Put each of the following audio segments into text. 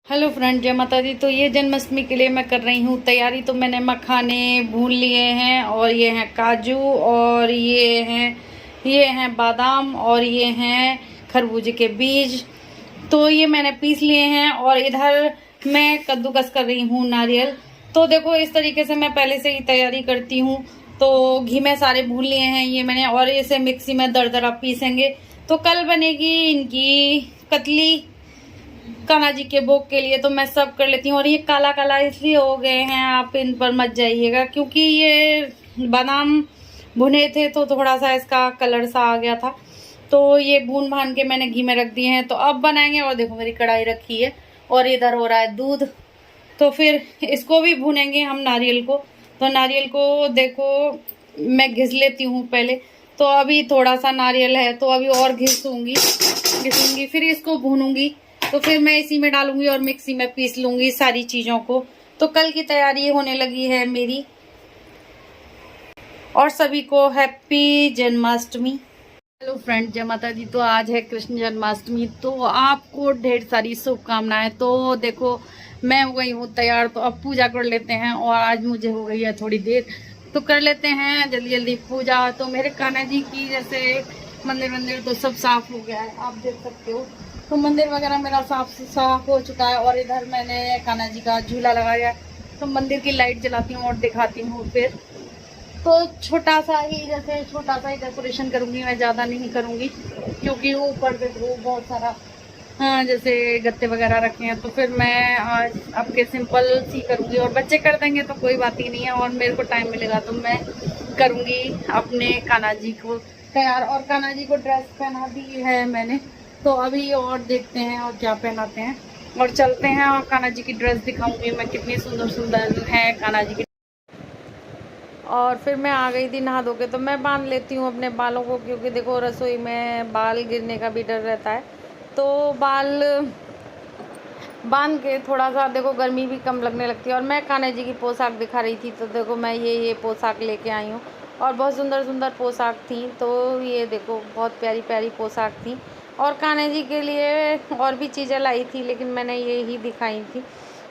Hello friend, जय माता दी। तो ये जन्माष्टमी के लिए मैं कर रही हूँ तैयारी। तो मैंने मखाने भून लिए हैं और ये हैं काजू और ये हैं बादाम और ये हैं खरबूजे के बीज। तो ये मैंने पीस लिए हैं और इधर मैं कद्दूकस कर रही हूँ नारियल। तो देखो इस तरीके से मैं पहले से ही तैयारी करती हूँ। तो घी में सारे भून लिए हैं ये मैंने और इसे मिक्सी में दरदरा पीसेंगे। तो कल बनेगी इनकी कतली कान्हा जी के भोग के लिए। तो मैं सब कर लेती हूँ। और ये काला काला इसलिए हो गए हैं, आप इन पर मत जाइएगा, क्योंकि ये बादाम भुने थे तो थोड़ा सा इसका कलर सा आ गया था। तो ये भून भान के मैंने घी में रख दिए हैं। तो अब बनाएंगे। और देखो मेरी कढ़ाई रखी है और इधर हो रहा है दूध। तो फिर इसको भी भूनेंगे हम नारियल को। तो नारियल को देखो मैं घिस लेती हूँ पहले। तो अभी थोड़ा सा नारियल है तो अभी और घिसूंगी फिर इसको भूनूंगी। तो फिर मैं इसी में डालूंगी और मिक्सी में पीस लूंगी सारी चीजों को। तो कल की तैयारी होने लगी है मेरी। और सभी को हैप्पी जन्माष्टमी। हेलो फ्रेंड, जय माता दी। तो आज है कृष्ण जन्माष्टमी। तो आपको ढेर सारी शुभकामनाएं। तो देखो मैं हो गई हूँ तैयार। तो अब पूजा कर लेते हैं। और आज मुझे हो गई है थोड़ी देर, तो कर लेते हैं जल्दी जल्दी पूजा। तो मेरे कान्हा जी की जैसे मंदिर तो सब साफ हो गया है, आप देख सकते हो। तो मंदिर वगैरह मेरा साफ हो चुका है। और इधर मैंने कान्हा जी का झूला लगाया। तो मंदिर की लाइट जलाती हूँ और दिखाती हूँ फिर। तो छोटा सा ही डेकोरेशन करूंगी मैं, ज़्यादा नहीं करूंगी, क्योंकि ऊपर देखो बहुत सारा जैसे गत्ते वगैरह रखे हैं। तो फिर मैं आज आपके सिंपल सी करूंगी और बच्चे कर देंगे तो कोई बात ही नहीं है। और मेरे को टाइम मिलेगा तो मैं करूंगी अपने कान्हा जी को तैयार। और कान्हा जी को ड्रेस पहना दी है मैंने। तो अभी और देखते हैं और क्या पहनाते हैं और चलते हैं। और कान्हा जी की ड्रेस दिखाऊंगी मैं, कितनी सुंदर सुंदर है कान्हा जी की। और फिर मैं आ गई थी नहा धो के। तो मैं बांध लेती हूँ अपने बालों को, क्योंकि देखो रसोई में बाल गिरने का भी डर रहता है। तो बाल बांध के थोड़ा सा देखो गर्मी भी कम लगने लगती है। और मैं कान्हा जी की पोशाक दिखा रही थी। तो देखो मैं ये पोशाक लेके आई हूँ और बहुत सुंदर सुंदर पोशाक थी। तो ये देखो बहुत प्यारी प्यारी पोशाक थी। और कान्हा जी के लिए और भी चीज़ें लाई थी, लेकिन मैंने ये ही दिखाई थी।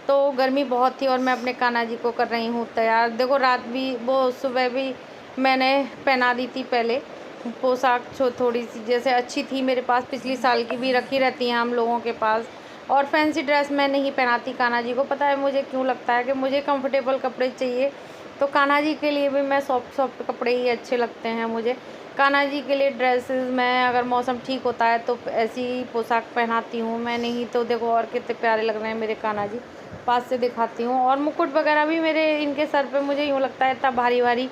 तो गर्मी बहुत थी और मैं अपने कान्हा जी को कर रही हूँ तैयार। देखो रात भी वो सुबह भी मैंने पहना दी थी पहले पोशाक। थोड़ी सी जैसे अच्छी थी मेरे पास, पिछली साल की भी रखी रहती हैं हम लोगों के पास। और फैंसी ड्रेस मैं नहीं पहनाती कान्हा जी को। पता है मुझे क्यों लगता है कि मुझे कंफर्टेबल कपड़े चाहिए। तो कान्हा जी के लिए भी मैं सॉफ्ट सॉफ्ट कपड़े ही अच्छे लगते हैं मुझे। कान्हा जी के लिए ड्रेसेस मैं अगर मौसम ठीक होता है तो ऐसी पोशाक पहनाती हूँ मैं। नहीं तो देखो और कितने प्यारे लग रहे हैं मेरे कान्हा जी, पास से दिखाती हूँ। और मुकुट वगैरह भी मेरे इनके सर पे मुझे यूँ लगता है इतना भारी भारी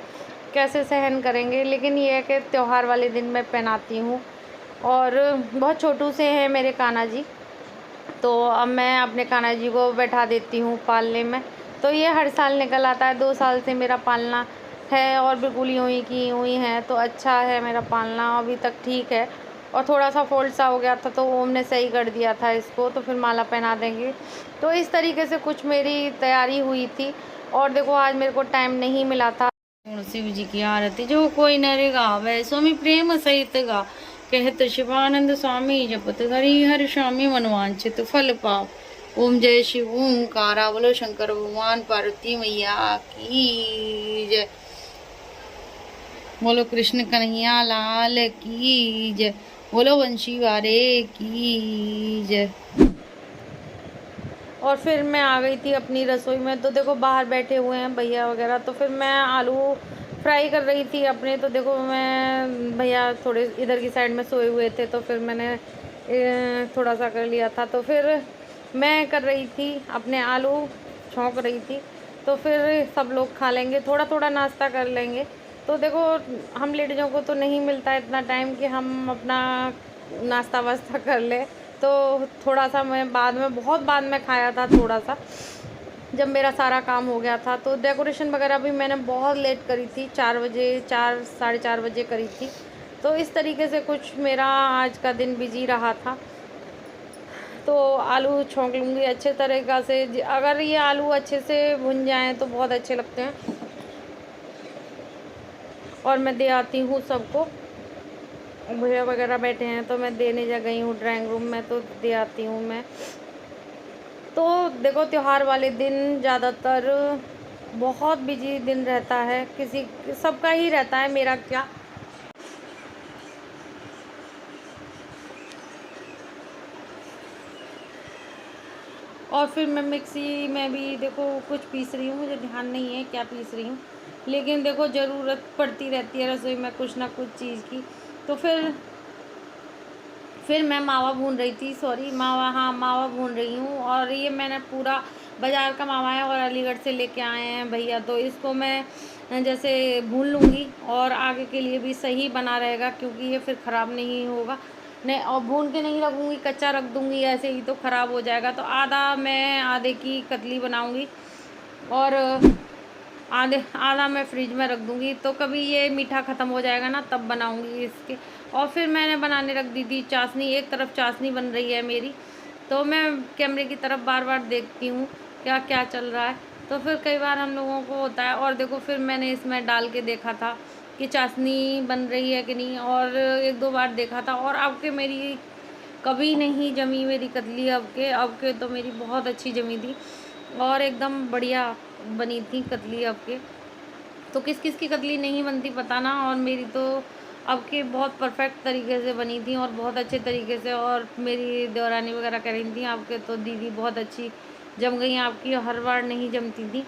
कैसे सहन करेंगे, लेकिन ये है कि त्यौहार वाले दिन मैं पहनाती हूँ। और बहुत छोटू से हैं मेरे कान्हा जी। तो अब मैं अपने कान्हा जी को बैठा देती हूँ पालने में। तो ये हर साल निकल आता है, 2 साल से मेरा पालना है और बिल्कुल यूँ ही की यूँ ही है। तो अच्छा है मेरा पालना, अभी तक ठीक है। और थोड़ा सा फोल्ड सा हो गया था तो ओम ने सही कर दिया था इसको। तो फिर माला पहना देंगे। तो इस तरीके से कुछ मेरी तैयारी हुई थी। और देखो आज मेरे को टाइम नहीं मिला था। शिव जी की आरती जो कोई न गावे, स्वामी प्रेम सहित गा। कहत शिवानंद स्वामी जपत हरि हर स्वामी मनवांचित फल पाप। ओम जय शिव ओंकारा। बोलो शंकर भगवान पार्वती मैया की जय। बोलो कृष्ण कन्हैया लाल की जय। बोलो वंशी वारे की जय। और फिर मैं आ गई थी अपनी रसोई में। तो देखो बाहर बैठे हुए हैं भैया वगैरह। तो फिर मैं आलू फ्राई कर रही थी अपने। तो देखो मैं भैया थोड़े इधर की साइड में सोए हुए थे तो फिर मैंने थोड़ा सा कर लिया था। तो फिर मैं कर रही थी अपने आलू छौंक रही थी। तो फिर सब लोग खा लेंगे, थोड़ा थोड़ा नाश्ता कर लेंगे। तो देखो हम लेडीज़ों को तो नहीं मिलता इतना टाइम कि हम अपना नाश्ता वास्ता कर ले। तो थोड़ा सा मैं बहुत बाद में खाया था, थोड़ा सा जब मेरा सारा काम हो गया था। तो डेकोरेशन वगैरह भी मैंने बहुत लेट करी थी, 4 बजे 4 साढ़े 4 बजे करी थी। तो इस तरीके से कुछ मेरा आज का दिन बिजी रहा था। तो आलू छौंक लूँगी अच्छे तरीक़ा से। अगर ये आलू अच्छे से भुन जाएँ तो बहुत अच्छे लगते हैं। और मैं दे आती हूँ सबको। भैया वगैरह बैठे हैं तो मैं देने जा गई हूँ ड्राइंग रूम में, तो दे आती हूँ मैं। तो देखो त्योहार वाले दिन ज़्यादातर बहुत बिजी दिन रहता है, किसी सबका ही रहता है, मेरा क्या। और फिर मैं मिक्सी में भी देखो कुछ पीस रही हूँ, मुझे ध्यान नहीं है क्या पीस रही हूँ, लेकिन देखो ज़रूरत पड़ती रहती है रसोई में कुछ ना कुछ चीज़ की। तो फिर मैं मावा भून रही थी, सॉरी मावा, हाँ मावा भून रही हूँ। और ये मैंने पूरा बाज़ार का मावा है और अलीगढ़ से लेके आए हैं भैया, तो इसको मैं जैसे भून लूँगी और आगे के लिए भी सही बना रहेगा, क्योंकि ये फिर ख़राब नहीं होगा। नहीं, और भून के नहीं रखूँगी, कच्चा रख दूँगी ऐसे ही तो ख़राब हो जाएगा। तो मैं आधे की कतली बनाऊँगी और आधा मैं फ्रिज में रख दूँगी, तो कभी ये मीठा ख़त्म हो जाएगा ना तब बनाऊँगी इसके। और फिर मैंने बनाने रख दी थी चाशनी, एक तरफ चाशनी बन रही है मेरी, तो मैं कैमरे की तरफ बार बार देखती हूँ क्या क्या चल रहा है। तो फिर कई बार हम लोगों को होता है। और देखो फिर मैंने इसमें डाल के देखा था कि चाशनी बन रही है कि नहीं, और एक दो बार देखा था। और अब के मेरी कभी नहीं जमी मेरी कतली, अब के तो मेरी बहुत अच्छी जमी थी और एकदम बढ़िया बनी थी कतली अब के। तो किस किस की कतली नहीं बनती पता ना, और मेरी तो अब के बहुत परफेक्ट तरीके से बनी थी और बहुत अच्छे तरीके से। और मेरी देवरानी वगैरह कह रही थी आपके तो दीदी बहुत अच्छी जम गई, आपकी हर बार नहीं जमती थी।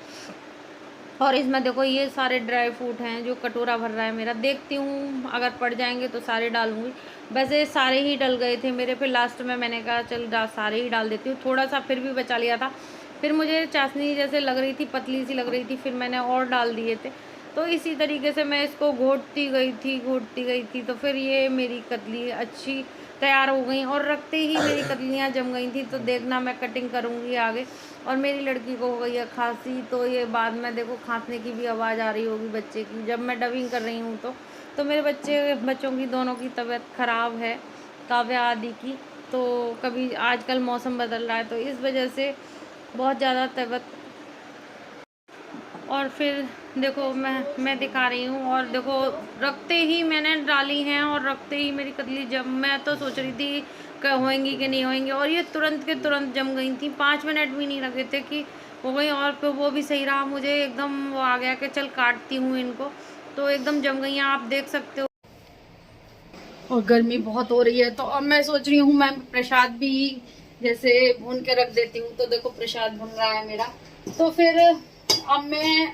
और इसमें देखो ये सारे ड्राई फ्रूट हैं जो कटोरा भर रहा है मेरा, देखती हूँ अगर पड़ जाएंगे तो सारे डालूंगी। वैसे सारे ही डल गए थे मेरे, फिर लास्ट में मैंने कहा चल सारे ही डाल देती हूँ, थोड़ा सा फिर भी बचा लिया था। फिर मुझे चाशनी जैसे लग रही थी, पतली सी लग रही थी, फिर मैंने और डाल दिए थे। तो इसी तरीके से मैं इसको घोटती गई थी, तो फिर ये मेरी कतली अच्छी तैयार हो गई। और रखते ही मेरी कतलियाँ जम गई थी, तो देखना मैं कटिंग करूँगी आगे। और मेरी लड़की को हो गई है खांसी, तो ये बाद में देखो खांसने की भी आवाज़ आ रही होगी बच्चे की, जब मैं डबिंग कर रही हूँ। तो मेरे बच्चों की दोनों की तबीयत ख़राब है, काव्या आदि की। तो कभी आजकल मौसम बदल रहा है तो इस वजह से बहुत ज़्यादा तबीयत। और फिर देखो मैं दिखा रही हूँ, और देखो रखते ही मैंने डाली हैं और रखते ही मेरी कतली जम, मैं तो सोच रही थी होएंगी कि नहीं होएंगी, और ये तुरंत के तुरंत जम गई थी, 5 मिनट भी नहीं लगे थे कि हो गई। और फिर वो भी सही रहा, मुझे एकदम वो आ गया कि चल काटती हूँ इनको, तो एकदम जम गई हैं, आप देख सकते हो। और गर्मी बहुत हो रही है, तो अब मैं सोच रही हूँ मैं प्रसाद भी जैसे भून के रख देती हूँ। तो देखो प्रसाद भून रहा है मेरा, तो फिर अब मैं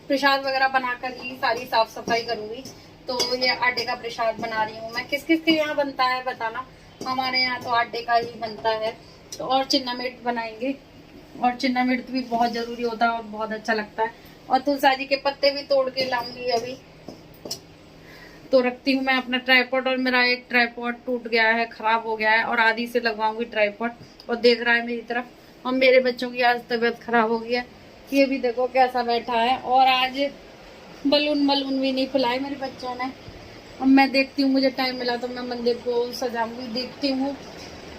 प्रसाद वगैरह बनाकर ही सारी साफ सफाई करूंगी। तो ये आटे का प्रसाद बना रही हूँ मैं। किस किस के यहाँ बनता है बताना, हमारे यहाँ तो आटे का ही बनता है। तो और चिन्ना मिर्च बनाएंगे, और चिन्ना मिर्च भी बहुत जरूरी होता है और बहुत अच्छा लगता है। और तुलसा जी के पत्ते भी तोड़ के लाऊंगी अभी। तो रखती हूँ मैं अपना ट्राइपॉड, और मेरा एक ट्राइपॉड टूट गया है, खराब हो गया है, और आदि से लगवाऊंगी ट्राइपॉड। और देख रहा है मेरी तरफ, और मेरे बच्चों की आज तबीयत खराब हो गई है, ये भी देखो कैसा बैठा है। और आज बलून भी नहीं फुलाए मेरे बच्चों ने। अब मैं देखती हूँ, मुझे टाइम मिला तो मैं मंदिर को सजाऊंगी, देखती हूँ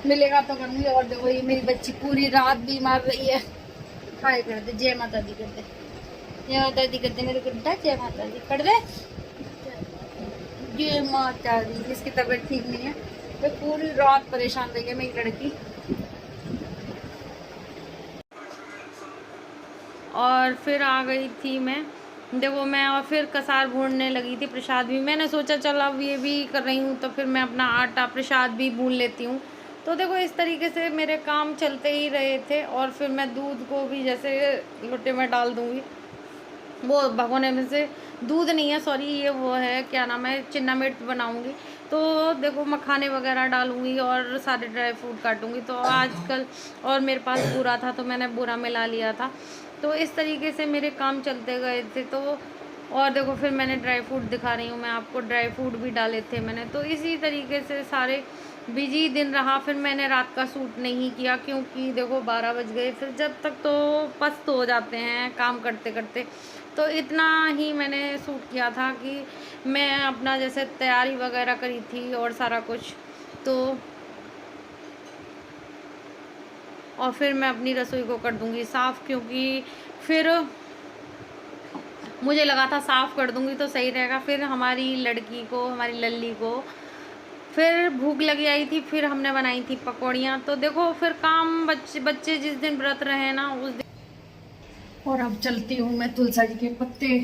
मिलेगा तो करूंगी। और देखो ये मेरी बच्ची पूरी रात बीमार रही है। हाय कर दे, जय माता दी कर दे, जय माता दी कर दे मेरे गुड्डा, जय माता दी कर दे, जय माता दी। जिसकी तबीयत ठीक नहीं है वो पूरी रात परेशान रही है मेरी लड़की। और फिर आ गई थी मैं, देखो मैं, और फिर कसार भूनने लगी थी। प्रसाद भी मैंने सोचा चल अब ये भी कर रही हूँ तो फिर मैं अपना आटा प्रसाद भी भून लेती हूँ। तो देखो इस तरीके से मेरे काम चलते ही रहे थे। और फिर मैं दूध को भी जैसे लोटे में डाल दूँगी, वो भगोने में से, दूध नहीं है सॉरी, ये वो है क्या नाम है, चिन्ना मिर्च बनाऊंगी। तो देखो मखाने वगैरह डालूंगी और सारे ड्राई फ्रूट काटूंगी। तो आजकल और मेरे पास बूरा था तो मैंने बूरा मिला लिया था। तो इस तरीके से मेरे काम चलते गए थे। तो और देखो फिर मैंने ड्राई फ्रूट दिखा रही हूँ मैं आपको, ड्राई फ्रूट भी डाले थे मैंने। तो इसी तरीके से सारे बिजी दिन रहा। फिर मैंने रात का सूट नहीं किया क्योंकि देखो 12 बज गए, फिर जब तक तो पस्त हो जाते हैं काम करते करते। तो इतना ही मैंने सूट किया था कि मैं अपना जैसे तैयारी वगैरह करी थी और सारा कुछ। तो और फिर मैं अपनी रसोई को कर दूंगी साफ़, क्योंकि फिर मुझे लगा था साफ़ कर दूंगी तो सही रहेगा। फिर हमारी लड़की को, हमारी लल्ली को फिर भूख लगी आई थी, फिर हमने बनाई थी पकौड़ियाँ। तो देखो फिर काम बच्चे जिस दिन व्रत रहे ना उस दिन। और अब चलती हूँ मैं तुलसा जी के पत्ते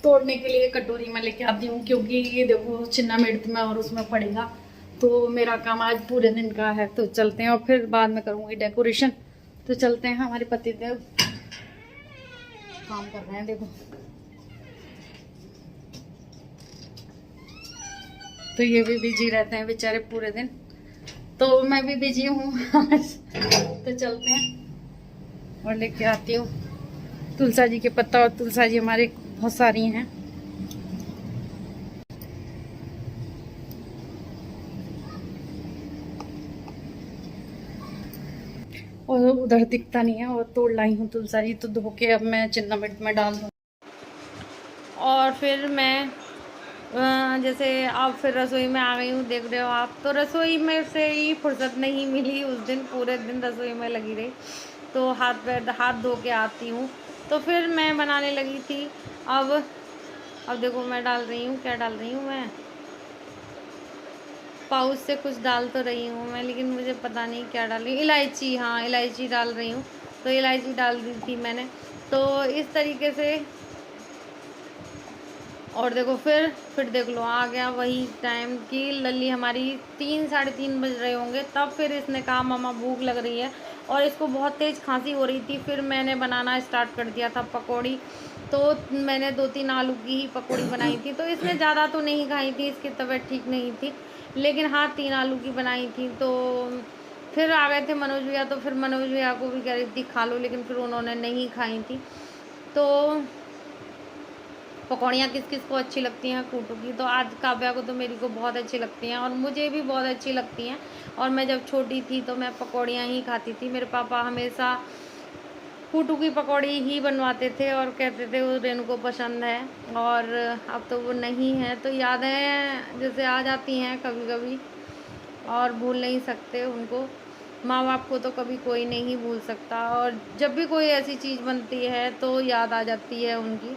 तोड़ने के लिए, कटोरी में लेके आती हूँ, क्योंकि ये देखो चिन्ना मिर्च में और उसमें पड़ेगा, तो मेरा काम आज पूरे दिन का है। तो चलते हैं और फिर बाद में करूँगी डेकोरेशन। तो चलते हैं, हमारे पतिदेव काम कर रहे हैं देखो। तो ये भी बिजी रहते हैं बेचारे पूरे दिन, तो मैं भी बिजी हूँ तो चलते हैं और लेके आती हूँ तुलसा जी के पत्ता। और तुलसा जी हमारे बहुत सारी हैं। और उधर दिखता नहीं है, और तोड़ लाई हूँ तुलसा जी, तो धो के अब मैं चिन्ना मिर्च में डाल दूँ। और फिर मैं जैसे अब फिर रसोई में आ गई हूँ, देख रहे हो आप। तो रसोई में से ही फुर्सत नहीं मिली उस दिन, पूरे दिन रसोई में लगी रही। तो हाथ धो के आती हूँ, तो फिर मैं बनाने लगी थी। अब देखो मैं डाल रही हूँ, क्या डाल रही हूँ मैं, पाउच से कुछ डाल तो रही हूँ मैं, लेकिन मुझे पता नहीं क्या डाल रही हूँ। इलायची, हाँ इलायची डाल रही हूँ। तो इलायची डाल दी थी मैंने। तो इस तरीके से। और देखो फिर देख लो आ गया वही टाइम की लल्ली हमारी 3 साढ़े 3 बज रहे होंगे, तब फिर इसने कहा मम्मा भूख लग रही है, और इसको बहुत तेज़ खांसी हो रही थी। फिर मैंने बनाना स्टार्ट कर दिया था पकौड़ी। तो मैंने 2-3 आलू की ही पकौड़ी बनाई थी। तो इसने ज़्यादा तो नहीं खाई थी, इसकी तबीयत ठीक नहीं थी, लेकिन हाँ 3 आलू की बनाई थी। तो फिर आ गए थे मनोज भैया, तो फिर मनोज भैया को भी कह रही थी खा लो, लेकिन फिर उन्होंने नहीं खाई थी। तो पकौड़ियाँ किस किस को अच्छी लगती हैं कूटू की, तो आज काव्या को तो मेरी को बहुत अच्छी लगती हैं, और मुझे भी बहुत अच्छी लगती हैं। और मैं जब छोटी थी तो मैं पकौड़ियाँ ही खाती थी। मेरे पापा हमेशा कूटू की पकौड़ी ही बनवाते थे और कहते थे वो रेनू को पसंद है। और अब तो वो नहीं है, तो यादें जैसे आ जाती हैं कभी कभी, और भूल नहीं सकते उनको। माँ बाप को तो कभी कोई नहीं भूल सकता, और जब भी कोई ऐसी चीज़ बनती है तो याद आ जाती है उनकी।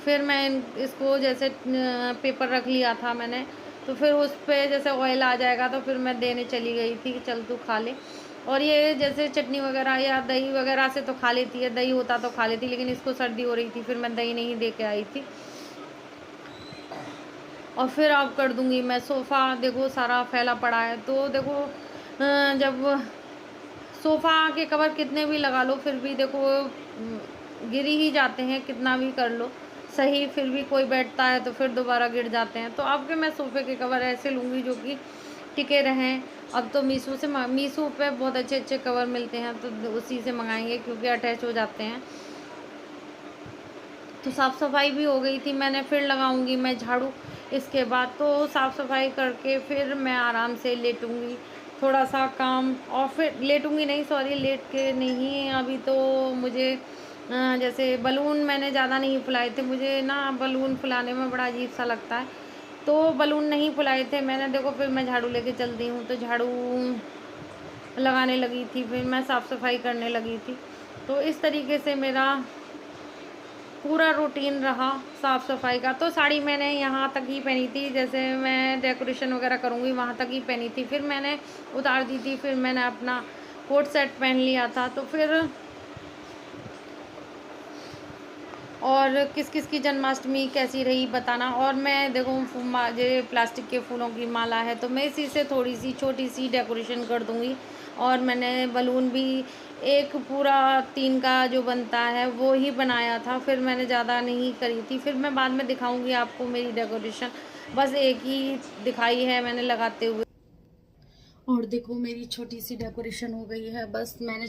फिर मैं इसको जैसे पेपर रख लिया था मैंने, तो फिर उस पर जैसे ऑयल आ जाएगा तो फिर मैं देने चली गई थी कि चल तू खा ले। और ये जैसे चटनी वगैरह या दही वगैरह से तो खा लेती है, दही होता तो खा लेती, लेकिन इसको सर्दी हो रही थी, फिर मैं दही नहीं दे के आई थी। और फिर अब कर दूंगी मैं सोफ़ा, देखो सारा फैला पड़ा है। तो देखो जब सोफ़ा के कवर कितने भी लगा लो फिर भी देखो गिर ही जाते हैं, कितना भी कर लो सही, फिर भी कोई बैठता है तो फिर दोबारा गिर जाते हैं। तो अब के मैं सोफ़े के कवर ऐसे लूँगी जो कि टिके रहें। अब तो मीशो पे बहुत अच्छे अच्छे कवर मिलते हैं, तो उसी से मंगाएंगे, क्योंकि अटैच हो जाते हैं। तो साफ़ सफाई भी हो गई थी मैंने, फिर लगाऊंगी मैं झाड़ू इसके बाद। तो साफ़ सफाई करके फिर मैं आराम से लेटूंगी थोड़ा सा काम, और फिर लेटूंगी नहीं, सॉरी लेट के नहीं, अभी तो मुझे जैसे बलून मैंने ज़्यादा नहीं फुलाए थे, मुझे ना बलून फुलाने में बड़ा अजीब सा लगता है, तो बलून नहीं फुलाए थे मैंने। देखो फिर मैं झाड़ू लेके चलती हूँ, तो झाड़ू लगाने लगी थी, फिर मैं साफ़ सफाई करने लगी थी। तो इस तरीके से मेरा पूरा रूटीन रहा साफ़ सफाई का। तो साड़ी मैंने यहाँ तक ही पहनी थी, जैसे मैं डेकोरेशन वगैरह करूँगी वहाँ तक ही पहनी थी, फिर मैंने उतार दी थी। फिर मैंने अपना कोट सेट पहन लिया था। तो फिर और किस किस की जन्माष्टमी कैसी रही बताना। और मैं देखो जो प्लास्टिक के फूलों की माला है, तो मैं इसी से थोड़ी सी छोटी सी डेकोरेशन कर दूँगी। और मैंने बलून भी एक पूरा 3 का जो बनता है वो ही बनाया था, फिर मैंने ज़्यादा नहीं करी थी। फिर मैं बाद में दिखाऊंगी आपको मेरी डेकोरेशन, बस एक ही दिखाई है मैंने लगाते हुए। और देखो मेरी छोटी सी डेकोरेशन हो गई है, बस मैंने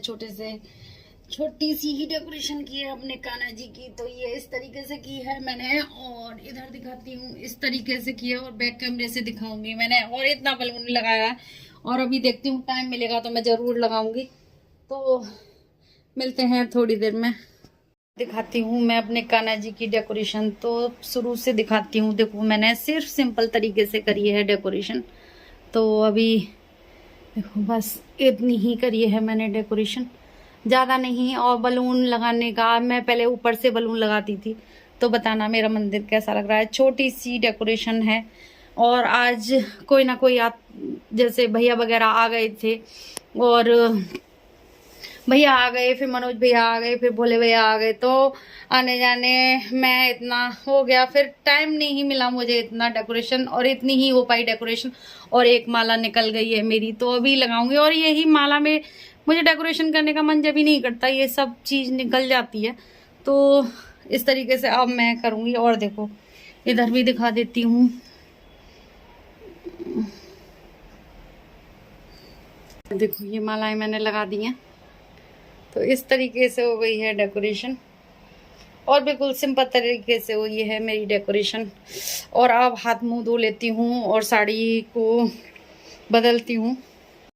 छोटी सी ही डेकोरेशन की है अपने कान्हा जी की। तो ये इस तरीके से की है मैंने, और इधर दिखाती हूँ इस तरीके से की है, और बैक कैमरे से दिखाऊंगी मैंने। और इतना बलून लगाया है, और अभी देखती हूँ टाइम मिलेगा तो मैं ज़रूर लगाऊंगी। तो मिलते हैं थोड़ी देर में, दिखाती हूँ मैं अपने कान्हा जी की डेकोरेशन। तो शुरू से दिखाती हूँ। देखो मैंने सिर्फ सिंपल तरीके से करी है डेकोरेशन, तो अभी देखो बस इतनी ही करी है मैंने डेकोरेशन, ज़्यादा नहीं। और बलून लगाने का मैं पहले ऊपर से बलून लगाती थी, तो बताना मेरा मंदिर कैसा लग रहा है। छोटी सी डेकोरेशन है, और आज कोई ना कोई जैसे भैया वगैरह आ गए थे, और भैया आ गए, फिर मनोज भैया आ गए, फिर भोले भैया आ गए, तो आने जाने मैं इतना हो गया, फिर टाइम नहीं मिला मुझे इतना डेकोरेशन, और इतनी ही हो पाई डेकोरेशन। और एक माला निकल गई है मेरी, तो अभी लगाऊंगी। और यही माला में मुझे डेकोरेशन करने का मन जब ही नहीं करता, ये सब चीज़ निकल जाती है। तो इस तरीके से अब मैं करूँगी। और देखो इधर भी दिखा देती हूँ। देखो ये मालाएं मैंने लगा दी हैं, तो इस तरीके से हो गई है डेकोरेशन, और बिल्कुल सिंपल तरीके से हुई है मेरी डेकोरेशन। और अब हाथ मुंह धो लेती हूँ और साड़ी को बदलती हूँ।